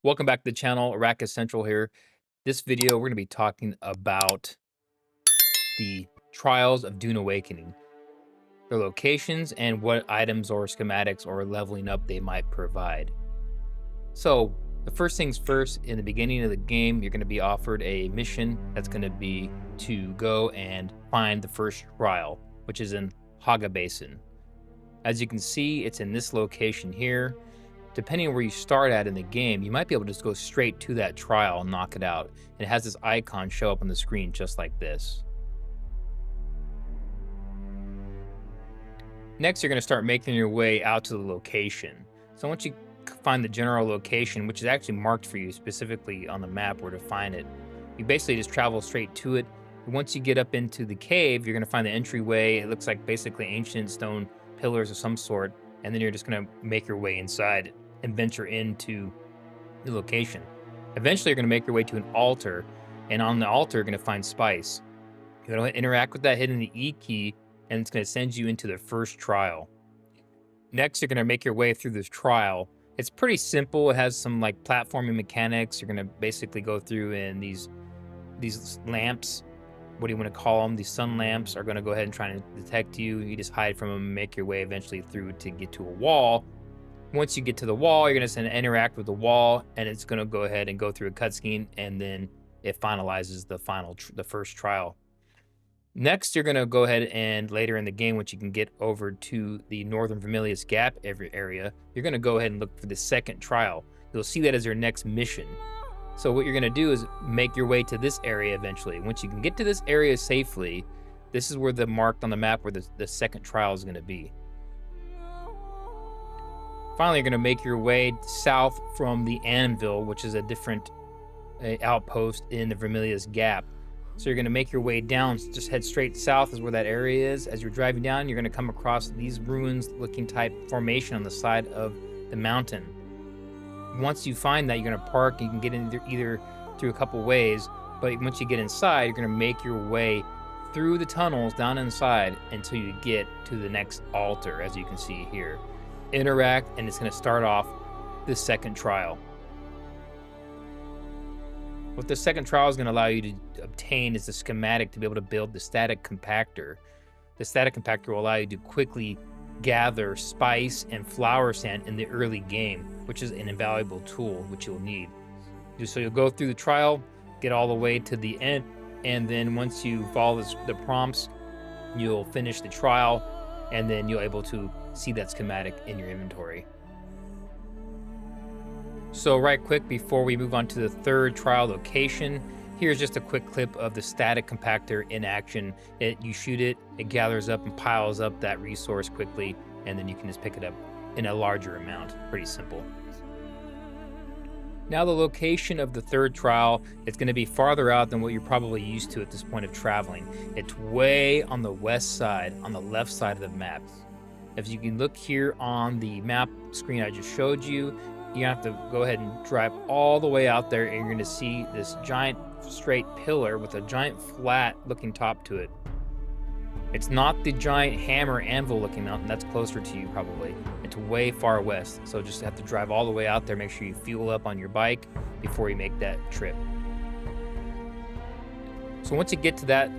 Welcome back to the channel, Arrakis Central here. This video, we're going to be talking about the trials of Dune Awakening, their locations, and what items or schematics or leveling up they might provide. So, the first things first, in the beginning of the game, you're going to be offered a mission that's going to be to go and find the first trial, which is in Haga Basin. As you can see, it's in this location here. Depending on where you start at in the game, you might be able to just go straight to that trial and knock it out. And it has this icon show up on the screen just like this. Next, you're going to start making your way out to the location. So once you find the general location, which is actually marked for you specifically on the map where to find it, you basically just travel straight to it. And once you get up into the cave, you're going to find the entryway. It looks like basically ancient stone pillars of some sort. And then you're just going to make your way inside and venture into the location. Eventually, you're going to make your way to an altar, and on the altar, you're going to find spice. You're going to interact with that hitting the E key, and it's going to send you into the first trial. Next, you're going to make your way through this trial. It's pretty simple. It has some like platforming mechanics. You're going to basically go through, and these lamps, what do you want to call them? These sun lamps are going to go ahead and try to detect you. You just hide from them and make your way eventually through to get to a wall. Once you get to the wall, you're going to interact with the wall, and it's going to go ahead and go through a cutscene, and then it finalizes the first trial. Next, you're going to go ahead and later in the game, once you can get over to the Northern Vermilius Gap area, you're going to go ahead and look for the second trial. You'll see that as your next mission. So what you're going to do is make your way to this area eventually. Once you can get to this area safely, this is where the marked on the map where the second trial is going to be. Finally, you're going to make your way south from the Anvil, which is a different outpost in the Vermilius Gap. So you're going to make your way down, just head straight south is where that area is. As you're driving down, you're going to come across these ruins-looking type formation on the side of the mountain. Once you find that, you're going to park. You can get in either through a couple ways, but once you get inside, you're going to make your way through the tunnels down inside until you get to the next altar, as you can see here. Interact, and it's going to start off the second trial. What the second trial is going to allow you to obtain is the schematic to be able to build the static compactor. The static compactor will allow you to quickly gather spice and flower sand in the early game, which is an invaluable tool which you'll need. So you'll go through the trial, get all the way to the end, and then once you follow the prompts, you'll finish the trial, and then you'll be able to see that schematic in your inventory. So right quick before we move on to the third trial location, here's just a quick clip of the static compactor in action. You shoot it, it gathers up and piles up that resource quickly, and then you can just pick it up in a larger amount. Pretty simple. Now the location of the third trial, it's going to be farther out than what you're probably used to at this point of traveling. It's way on the west side, on the left side of the map. If you can look here on the map screen I just showed you, you have to go ahead and drive all the way out there, and you're going to see this giant straight pillar with a giant flat looking top to it. It's not the giant hammer anvil looking mountain, that's closer to you probably. It's way far west, so just have to drive all the way out there, make sure you fuel up on your bike before you make that trip. So once you get to that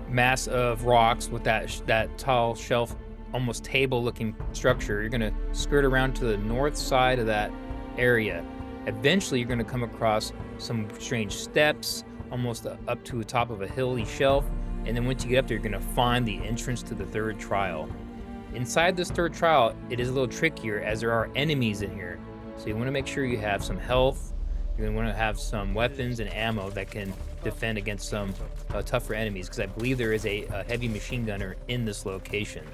mass of rocks with that tall shelf, almost table looking structure, you're going to skirt around to the north side of that area. Eventually you're going to come across some strange steps almost up to the top of a hilly shelf, and then once you get up there, you're going to find the entrance to the third trial. Inside this third trial, it is a little trickier as there are enemies in here, so you want to make sure you have some health. You're going to want to have some weapons and ammo that can defend against some tougher enemies, because I believe there is a heavy machine gunner in this location.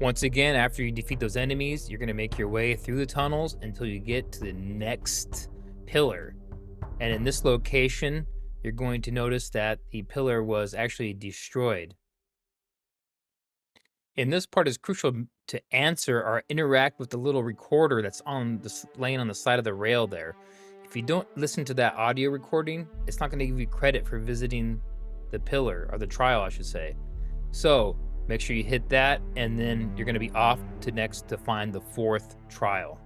Once again, after you defeat those enemies, you're going to make your way through the tunnels until you get to the next pillar. And in this location, you're going to notice that the pillar was actually destroyed. And this part is crucial to answer or interact with the little recorder that's laying on the side of the rail there. If you don't listen to that audio recording, it's not going to give you credit for visiting the pillar, or the trial, I should say. So make sure you hit that, and then you're going to be off to next to find the fourth trial.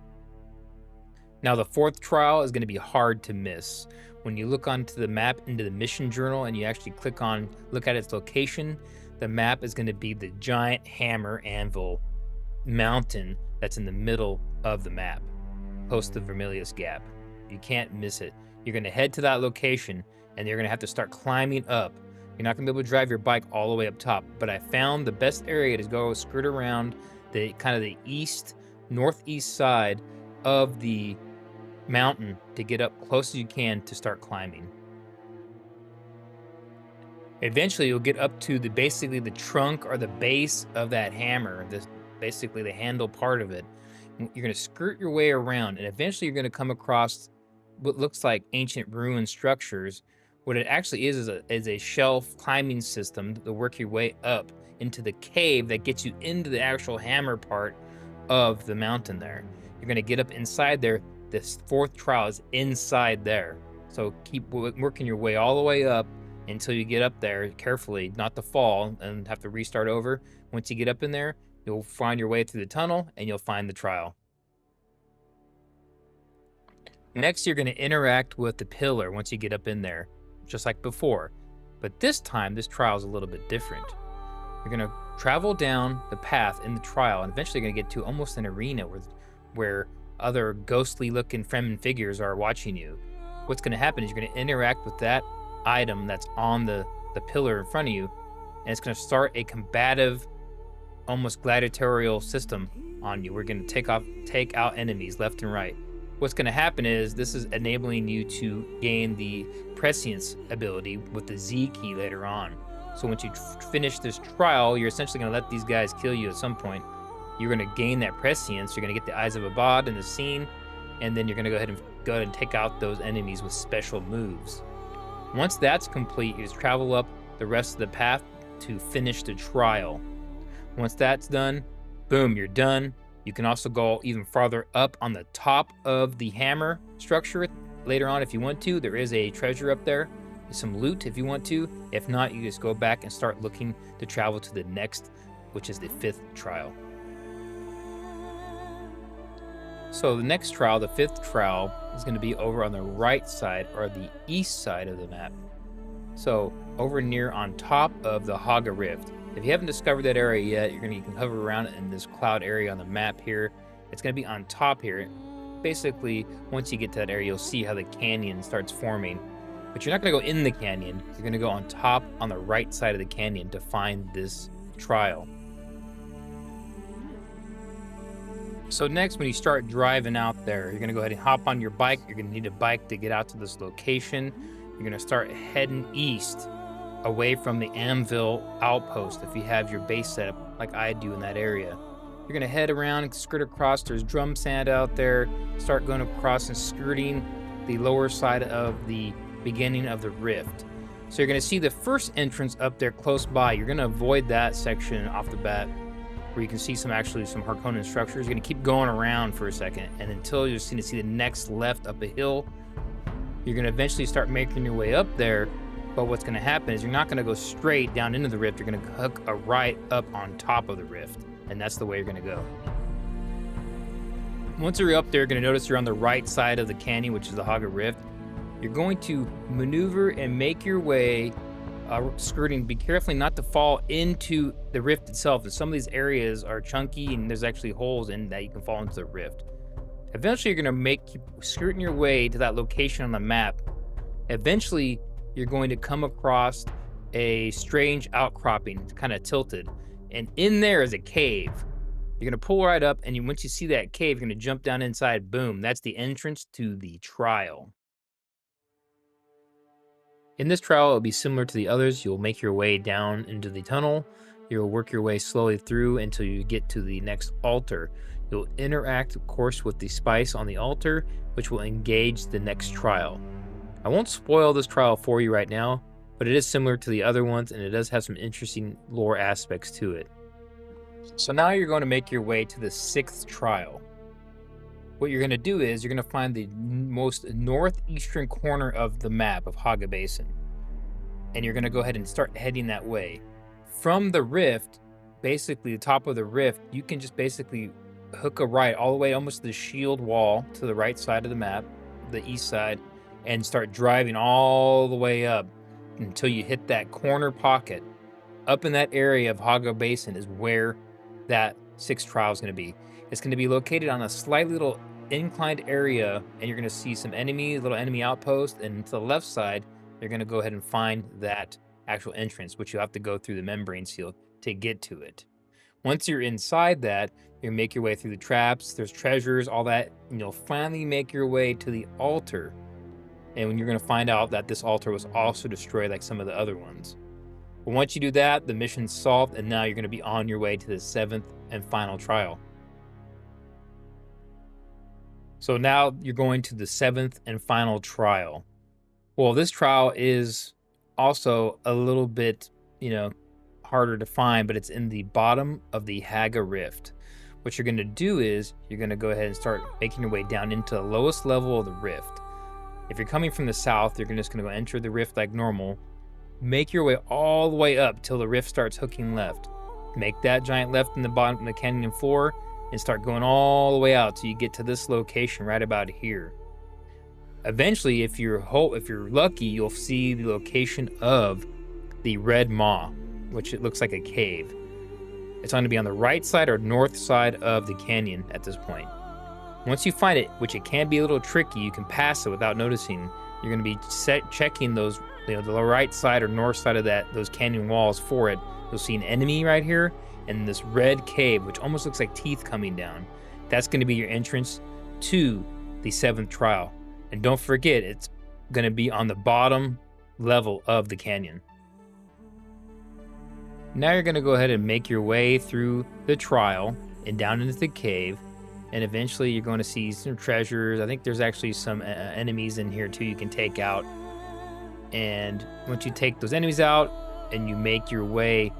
Now, the fourth trial is going to be hard to miss. When you look onto the map into the mission journal and you actually look at its location, the map is going to be the giant hammer anvil mountain that's in the middle of the map, close to the Vermilius Gap. You can't miss it. You're going to head to that location and you're going to have to start climbing up. You're not going to be able to drive your bike all the way up top, but I found the best area to go skirt around the kind of the northeast side of the mountain to get up close as you can to start climbing. Eventually, you'll get up to basically the trunk or the base of that hammer, basically the handle part of it. You're going to skirt your way around, and eventually you're going to come across what looks like ancient ruined structures. What it actually is a shelf climbing system to work your way up into the cave that gets you into the actual hammer part of the mountain there. You're going to get up inside there. This fourth trial is inside there. So keep working your way all the way up until you get up there carefully, not to fall and have to restart over. Once you get up in there, you'll find your way through the tunnel and you'll find the trial. Next, you're going to interact with the pillar once you get up in there, just like before. But this time, this trial is a little bit different. You're going to travel down the path in the trial and eventually you're going to get to almost an arena where other ghostly looking Fremen figures are watching you. What's going to happen is you're going to interact with that item that's on the pillar in front of you, and it's going to start a combative, almost gladiatorial system on you. We're going to take out enemies left and right. What's going to happen is this is enabling you to gain the prescience ability with the Z key later on. So once you finish this trial, you're essentially going to let these guys kill you at some point. You're going to gain that prescience. You're going to get the Eyes of Abad in the scene, and then you're going to go ahead and take out those enemies with special moves. Once that's complete, you just travel up the rest of the path to finish the trial. Once that's done, boom, you're done. You can also go even farther up on the top of the hammer structure later on if you want to. There is a treasure up there, some loot if you want to. If not, you just go back and start looking to travel to the next, which is the fifth trial. So the next trial, the fifth trial, is going to be over on the right side or the east side of the map. So over near on top of the Haga Rift. If you haven't discovered that area yet, you can hover around in this cloud area on the map here. It's going to be on top here. Basically, once you get to that area, you'll see how the canyon starts forming. But you're not going to go in the canyon. You're going to go on top on the right side of the canyon to find this trial. So next, when you start driving out there, you're going to go ahead and hop on your bike. You're going to need a bike to get out to this location. You're going to start heading east away from the Anvil outpost if you have your base set up like I do in that area. You're going to head around and skirt across. There's drum sand out there. Start going across and skirting the lower side of the beginning of the rift. So you're going to see the first entrance up there close by. You're going to avoid that section off the bat, where you can see some Harkonnen structures. You're going to keep going around for a second, and until you're going to see the next left up a hill, you're going to eventually start making your way up there. But what's going to happen is you're not going to go straight down into the rift. You're going to hook a right up on top of the rift, and that's the way you're going to go. Once you're up there, you're going to notice you're on the right side of the canyon, which is the Haga Rift. You're going to maneuver and make your way skirting. Be careful not to fall into the rift itself. And some of these areas are chunky and there's actually holes in that you can fall into the rift. Eventually, you're going to keep skirting your way to that location on the map. Eventually, you're going to come across a strange outcropping. It's kind of tilted. And in there is a cave. You're going to pull right up, and once you see that cave, you're going to jump down inside. Boom. That's the entrance to the trial. In this trial, it'll be similar to the others. You'll make your way down into the tunnel. You'll work your way slowly through until you get to the next altar. You'll interact, of course, with the spice on the altar, which will engage the next trial. I won't spoil this trial for you right now, but it is similar to the other ones, and it does have some interesting lore aspects to it. So now you're going to make your way to the sixth trial. What you're going to do is you're going to find the most northeastern corner of the map of Haga Basin. And you're going to go ahead and start heading that way. From the rift, basically the top of the rift, you can just basically hook a right all the way almost to the shield wall to the right side of the map, the east side, and start driving all the way up until you hit that corner pocket. Up in that area of Haga Basin is where that sixth trial is going to be. It's going to be located on a slightly little inclined area, and you're going to see some enemies, little enemy outposts, and to the left side, you're going to go ahead and find that actual entrance, which you have to go through the membrane seal to get to it. Once you're inside that, you make your way through the traps, there's treasures, all that, and you'll finally make your way to the altar. And when you're going to find out that this altar was also destroyed like some of the other ones. But once you do that, the mission's solved, and now you're going to be on your way to the seventh and final trial. So now you're going to the seventh and final trial. Well, this trial is also a little bit, harder to find, but it's in the bottom of the Haga Rift. What you're going to do is you're going to go ahead and start making your way down into the lowest level of the rift. If you're coming from the south, you're just going to go enter the rift like normal. Make your way all the way up till the rift starts hooking left. Make that giant left in the bottom of the canyon floor and start going all the way out till you get to this location right about here. Eventually, if you're lucky, you'll see the location of the Red Maw, which it looks like a cave. It's going to be on the right side or north side of the canyon at this point. Once you find it, which it can be a little tricky, you can pass it without noticing. You're going to be checking those, the right side or north side of those canyon walls for it. You'll see an enemy right here and this red cave, which almost looks like teeth coming down. That's going to be your entrance to the seventh trial. And don't forget, it's going to be on the bottom level of the canyon. Now you're going to go ahead and make your way through the trial and down into the cave. And eventually you're going to see some treasures. I think there's actually some enemies in here too you can take out. And once you take those enemies out and you make your way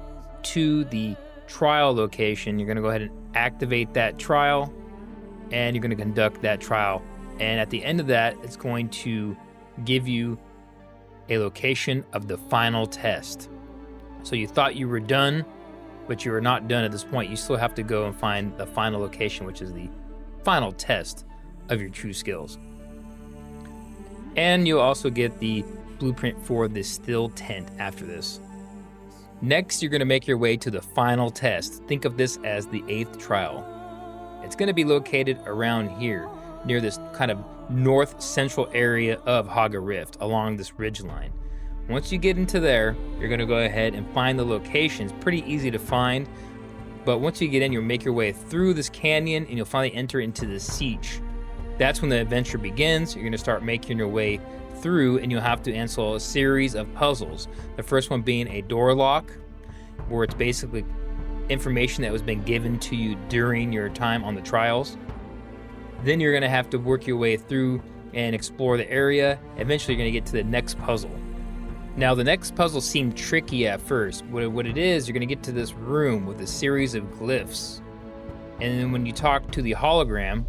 to the trial location, you're going to go ahead and activate that trial. And you're going to conduct that trial. And at the end of that, it's going to give you a location of the final test. So you thought you were done, but you are not done at this point. You still have to go and find the final location, which is the final test of your true skills. And you'll also get the blueprint for the still tent after this. Next, you're going to make your way to the final test. Think of this as the 8th trial. It's going to be located around here, near this kind of north central area of Haga Rift, along this ridge line. Once you get into there, you're going to go ahead and find the location. It's pretty easy to find, but once you get in, you'll make your way through this canyon and you'll finally enter into the siege. That's when the adventure begins. You're going to start making your way through and you'll have to answer a series of puzzles. The first one being a door lock, where it's basically information that was been given to you during your time on the trials. Then you're going to have to work your way through and explore the area. Eventually, you're going to get to the next puzzle. Now, the next puzzle seemed tricky at first. What it is, you're going to get to this room with a series of glyphs. And then when you talk to the hologram,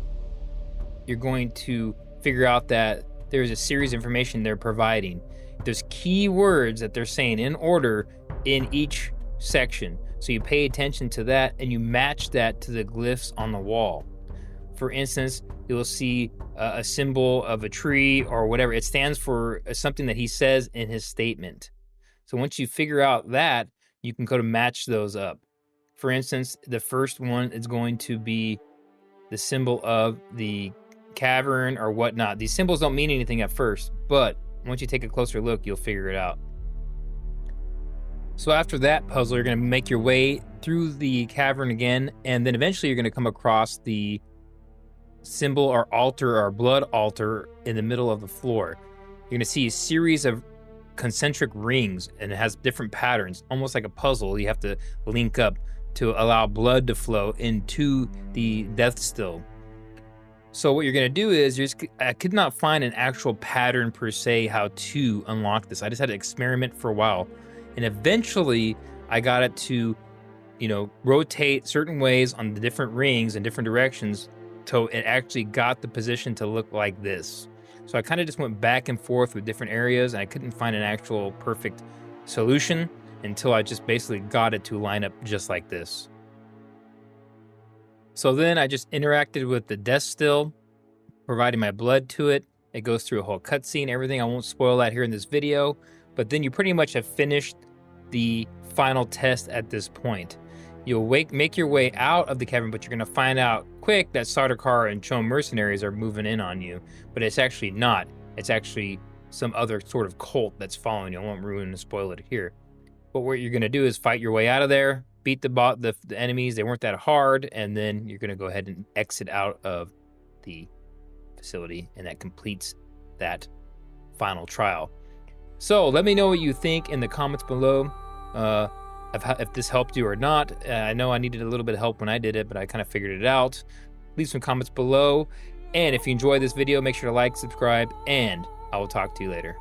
you're going to figure out that there's a series of information they're providing. There's key words that they're saying in order in each section. So you pay attention to that and you match that to the glyphs on the wall. For instance, you'll see a symbol of a tree or whatever. It stands for something that he says in his statement. So once you figure out that, you can go to match those up. For instance, the first one is going to be the symbol of the cavern or whatnot. These symbols don't mean anything at first, but once you take a closer look, you'll figure it out. So after that puzzle, you're going to make your way through the cavern again, and then eventually you're going to come across the symbol or altar or blood altar in the middle of the floor. You're going to see a series of concentric rings, and it has different patterns, almost like a puzzle. You have to link up to allow blood to flow into the death still. So what you're going to do is, I could not find an actual pattern per se how to unlock this. I just had to experiment for a while. And eventually I got it to, rotate certain ways on the different rings in different directions so it actually got the position to look like this. So I kind of just went back and forth with different areas, and I couldn't find an actual perfect solution until I just basically got it to line up just like this. So then I just interacted with the death still, providing my blood to it. It goes through a whole cutscene, everything. I won't spoil that here in this video, but then you pretty much have finished the final test at this point. You'll make your way out of the cavern, but you're going to find out quick that Sardaukar and Chon mercenaries are moving in on you, but it's actually not. It's actually some other sort of cult that's following you. I won't ruin and spoil it here. But what you're going to do is fight your way out of there, beat the enemies. They weren't that hard, and then you're going to go ahead and exit out of the facility, and that completes that final trial. So let me know what you think in the comments below, if this helped you or not. I know I needed a little bit of help when I did it, but I kind of figured it out. Leave some comments below, and if you enjoyed this video, make sure to like, subscribe, and I will talk to you later.